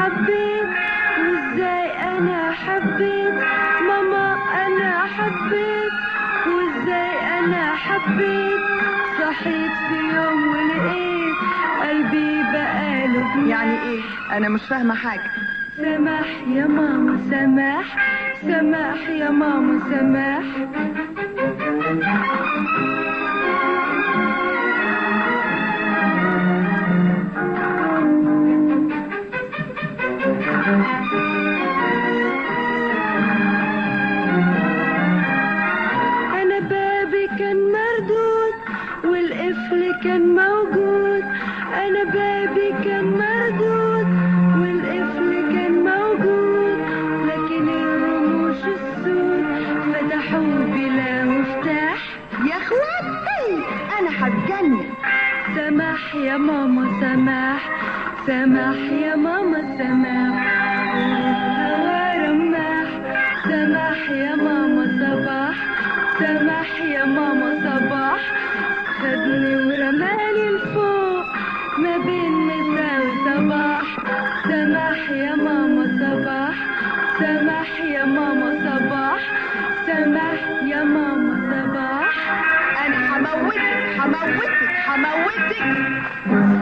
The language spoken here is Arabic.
حبيت وازاي انا حبيت ماما انا حبيت وازاي انا حبيت صحيت في يوم ولقيت قلبي بقاله يعني ايه؟ انا مش فاهمه حاجه. سماح يا ماما سماح سماح يا ماما سماح. أنا بابي كان مردود والقفل كان موجود. أنا بابي كان مردود والقفل كان موجود لكن الرموش السود فتحوا بلا مفتاح. يا اخواتي انا هتجنن. سماح يا ماما سماح سماح يا ماما سماح هوا رماح. سماح يا ماما صباح سماح يا ماما صباح خدني ورماني لفوق ما بين مساء وصباح. سماح يا ماما صباح سماح يا ماما صباح سماح يا ماما صباح. انا هموتك هموتك هموتك.